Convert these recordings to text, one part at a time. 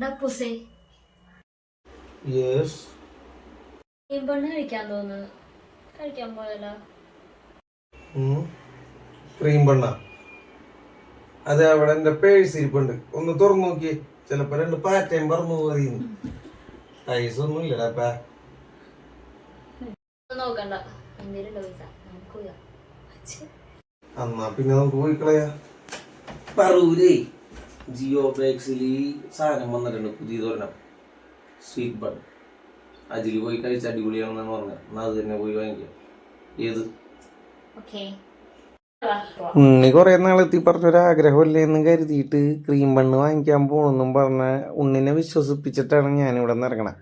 ഡപ്പുസേ yes. ഈ പെണ്ണ് കഴിക്കാൻ തോന്നുന്നു. കഴിക്കാൻ പോയാലോ? ക്രീം ബണ്ണ അതെ, അവിടെ എന്റെ പേഴ്സ് ഇരിപ്പുണ്ട്, ഒന്ന് തുറന്നു നോക്കിയേ. ചിലപ്പോ 2 പാറ്റയും പറഞ്ഞു പോയിരുന്നു. പൈസ ഒന്നും ഇല്ലടാ. നോക്കണ്ട, എന്തേലും പൈസ നമുക്ക് പോയാ. എന്നാ പിന്നെ നമുക്ക് പോയി കളയാ. പറൂരേ ജിയോ ബാഗ്സിൽ സാധനം വന്നിട്ടുണ്ട്, പുതിയതൊരെണ്ണം സ്വീറ്റ് ബൺ. അതിൽ പോയി കഴിച്ച അടിപൊളിയാണെന്നാണ് പറഞ്ഞത്. എന്നാ അത് തന്നെ പോയി വാങ്ങിക്കാം. ഏത് ഉണ്ണി കുറെ നാളെത്തി പറഞ്ഞൊരാഗ്രഹമല്ലേ എന്ന് കരുതിയിട്ട് ക്രീം ബണ്ണ് വാങ്ങിക്കാൻ പോകണമെന്നും പറഞ്ഞ ഉണ്ണിനെ വിശ്വസിപ്പിച്ചിട്ടാണ് ഞാനിവിടെ നിന്ന് ഇറങ്ങണത്.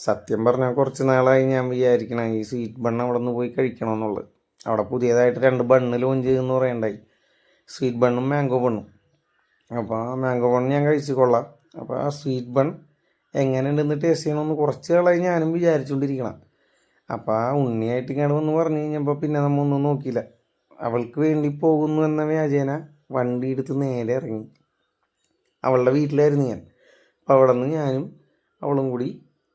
സത്യം പറഞ്ഞാൽ കുറച്ച് നാളായി ഞാൻ വിചാരിക്കണം ഈ സ്വീറ്റ് ബണ്ണ് അവിടെ നിന്ന് പോയി കഴിക്കണമെന്നുള്ളത്. അവിടെ പുതിയതായിട്ട് 2 ബണ്ണ് ലോഞ്ച് ചെയ്യുമെന്ന് പറയണ്ടായി, സ്വീറ്റ് ബണ്ണും മാംഗോ ബണ്ണും. അപ്പോൾ ആ മാംഗോ ബണ്ണ് ഞാൻ കഴിച്ചു കൊള്ളാം. അപ്പോൾ ആ സ്വീറ്റ് ബൺ എങ്ങനെയുണ്ടെന്ന് ടേസ്റ്റ് ചെയ്യണമെന്ന് കുറച്ച് നാളായി ഞാനും വിചാരിച്ചുകൊണ്ടിരിക്കണം. അപ്പോൾ ആ ഉണ്ണിയായിട്ട് ഇങ്ങോട്ട് വന്ന് പറഞ്ഞു കഴിഞ്ഞപ്പോൾ പിന്നെ നമ്മൊന്നും നോക്കിയില്ല. അവൾക്ക് വേണ്ടി പോകുന്നു എന്ന വ്യാജേന വണ്ടി എടുത്ത് നേരെ ഇറങ്ങി. അവളുടെ വീട്ടിലായിരുന്നു ഞാൻ. അപ്പോൾ അവിടെ നിന്ന് ഞാനും അവളും കൂടി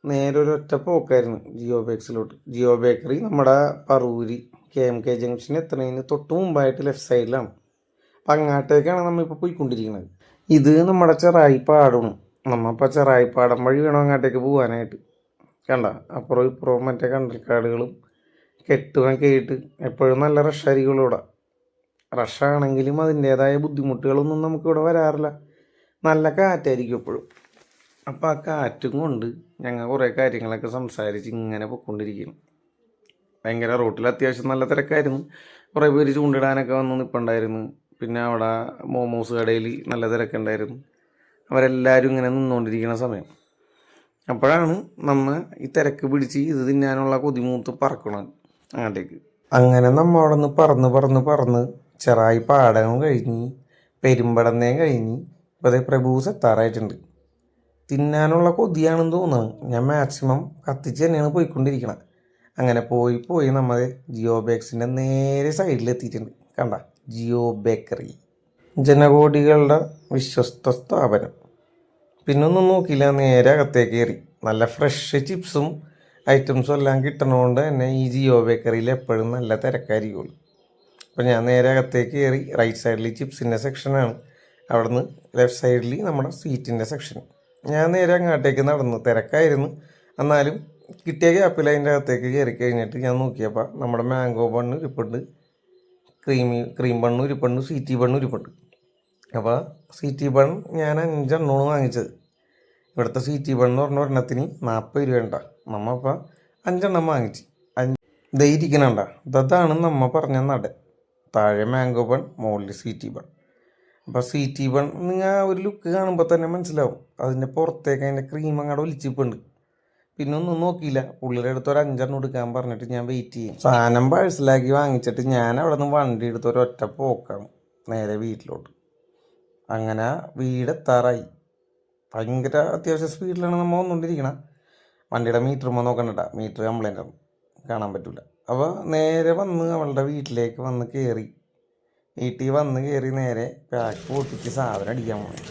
നേരെ ഒരൊറ്റ പോക്കായിരുന്നു ജിയോ ബേക്സിലോട്ട്. ജിയോ ബേക്കറി നമ്മുടെ പറൂര് KMK ജംഗ്ഷൻ എത്തുന്നതിന് തൊട്ട് മുമ്പായിട്ട് ലെഫ്റ്റ് സൈഡിലാണ്. അപ്പം അങ്ങോട്ടേക്കാണ് നമ്മളിപ്പോൾ പോയിക്കൊണ്ടിരിക്കുന്നത്. ഇത് നമ്മുടെ ചെറായിപ്പാടാണ്. നമ്മളിപ്പോൾ ചെറായിപ്പാടം വഴി വേണം അങ്ങോട്ടേക്ക് പോകാനായിട്ട്. കണ്ട അപ്പുറവും ഇപ്പുറവും മറ്റേ കണ്ടൽക്കാടുകളും കെട്ടുമൊക്കെ ആയിട്ട് എപ്പോഴും നല്ല റഷായിരിക്കുള്ളൂ ഇവിടെ. റഷാണെങ്കിലും അതിൻ്റേതായ ബുദ്ധിമുട്ടുകളൊന്നും നമുക്കിവിടെ വരാറില്ല. നല്ല കാറ്റായിരിക്കും എപ്പോഴും. അപ്പോൾ ആ കാറ്റും കൊണ്ട് ഞങ്ങൾ കുറേ കാര്യങ്ങളൊക്കെ സംസാരിച്ച് ഇങ്ങനെ പോയിക്കൊണ്ടിരിക്കുന്നു. ഭയങ്കര റോട്ടിൽ അത്യാവശ്യം നല്ല തിരക്കായിരുന്നു. കുറേ പേര് ചൂണ്ടിടാനൊക്കെ വന്ന് നിൽപ്പുണ്ടായിരുന്നു. പിന്നെ അവിടെ മോമോസ് കടയിൽ നല്ല തിരക്കുണ്ടായിരുന്നു. അവരെല്ലാവരും ഇങ്ങനെ നിന്നുകൊണ്ടിരിക്കുന്ന സമയം. അപ്പോഴാണ് നമ്മൾ ഈ തിരക്ക് പിടിച്ച് ഇത് തിന്നാനുള്ള കൊതിമൂത്ത് പറക്കണം അങ്ങോട്ടേക്ക്. അങ്ങനെ നമ്മൾ അവിടെ നിന്ന് പറന്ന് ചെറായി പാടകം കഴിഞ്ഞ് പെരുമ്പടന്നേം കഴിഞ്ഞ് ഇപ്പോൾ അതേ പ്രഭൂസ് എത്താറായിട്ടുണ്ട്. തിന്നാനുള്ള കൊതിയാണെന്ന് തോന്നുന്നു. ഞാൻ മാക്സിമം കത്തിച്ച് തന്നെയാണ് പോയിക്കൊണ്ടിരിക്കണം. അങ്ങനെ പോയി നമ്മൾ ജിയോ ബേക്സിൻ്റെ നേരെ സൈഡിലെത്തിയിട്ടുണ്ട്. കണ്ട ജിയോ ബേക്കറി, ജനകോടികളുടെ വിശ്വസ്ത സ്ഥാപനം. പിന്നൊന്നും നോക്കിയില്ല, നേരെ അകത്തേക്ക് കയറി. നല്ല ഫ്രഷ് ചിപ്സും ഐറ്റംസും എല്ലാം കിട്ടണതുകൊണ്ട് തന്നെ ഈ ജിയോ ബേക്കറിയിൽ എപ്പോഴും നല്ല തിരക്കായിരിക്കുള്ളൂ. അപ്പോൾ ഞാൻ നേരെ അകത്തേക്ക് കയറി. റൈറ്റ് സൈഡിൽ ചിപ്സിൻ്റെ സെക്ഷനാണ്, അവിടുന്ന് ലെഫ്റ്റ് സൈഡിൽ നമ്മുടെ സ്വീറ്റിൻ്റെ സെക്ഷൻ. ഞാൻ നേരെ അങ്ങോട്ടേക്ക് നടന്നു. തിരക്കായിരുന്നു, എന്നാലും കിട്ടിയ ഗ്യാപ്പിൽ അതിൻ്റെ അകത്തേക്ക് കയറി കഴിഞ്ഞിട്ട് ഞാൻ നോക്കിയപ്പോൾ നമ്മുടെ മാംഗോ ബണ്ണ് ഇരിപ്പുണ്ട്, ക്രീം ബണ്ണും ഇരിപ്പുണ്ട്, സ്വീറ്റി ബണ്ണും ഇരിപ്പുണ്ട്. അപ്പോൾ സ്വീറ്റി ബൺ ഞാൻ 5 എണ്ണമാണ് വാങ്ങിച്ചത്. ഇവിടുത്തെ സ്വീറ്റി ബൺ എന്ന് പറഞ്ഞ ഒരെണ്ണത്തിന് 40 രൂപ ഉണ്ടാ. നമ്മ അപ്പോൾ 5 എണ്ണം വാങ്ങിച്ച്. ഇരിക്കണണ്ട, ഇതാണ് നമ്മ പറഞ്ഞ നട. താഴെ മാംഗോ ബൺ, മുകളിൽ സ്വീറ്റി ബൺ. അപ്പോൾ സ്വീറ്റി ബൺ നിങ്ങൾ ഒരു ലുക്ക് കാണുമ്പോൾ തന്നെ മനസ്സിലാവും. അതിൻ്റെ പുറത്തേക്ക് അതിൻ്റെ ക്രീം അങ്ങോട്ട് ഒലിച്ചിപ്പുണ്ട്. പിന്നെ ഒന്നും നോക്കിയില്ല, പുള്ളിയുടെ അടുത്ത് ഒരു 5 എണ്ണം എടുക്കാൻ പറഞ്ഞിട്ട് ഞാൻ വെയിറ്റ് ചെയ്യും. സാധനം പാഴ്സലാക്കി വാങ്ങിച്ചിട്ട് ഞാൻ അവിടെ നിന്ന് വണ്ടി എടുത്ത് ഒരൊറ്റ പോക്കാണ് നേരെ വീട്ടിലോട്ട്. അങ്ങനെ വീടെത്താറായി. ഭയങ്കര അത്യാവശ്യം സ്പീഡിലാണ് നമ്മൾ വന്നുകൊണ്ടിരിക്കണം. വണ്ടിയുടെ മീറ്റർ നോക്കണ്ട, മീറ്റർ കംപ്ലൈൻ്റ് ആണ്, കാണാൻ പറ്റില്ല. അപ്പോൾ നേരെ വന്ന് അവളുടെ വീട്ടിലേക്ക് വന്ന് കയറി. വീട്ടിൽ വന്ന് കയറി നേരെ പാക്ക് പൊട്ടിച്ച് സാധനം അടിക്കാൻ പോയി.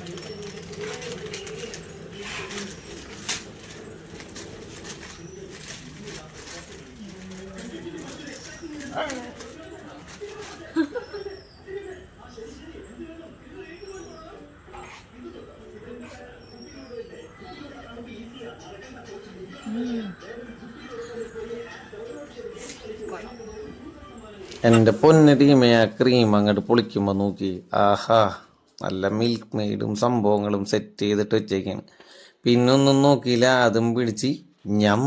എൻ്റെ പൊന്ന ടീമേ, ആ ക്രീം അങ്ങോട്ട് പൊളിക്കുമ്പോൾ നോക്കി, ആഹാ നല്ല മിൽക്ക് മെയ്ഡും സംഭവങ്ങളും സെറ്റ് ചെയ്തിട്ട് വെച്ചേക്കാണ്. പിന്നൊന്നും നോക്കിയില്ല, അതും പിടിച്ച് ഞം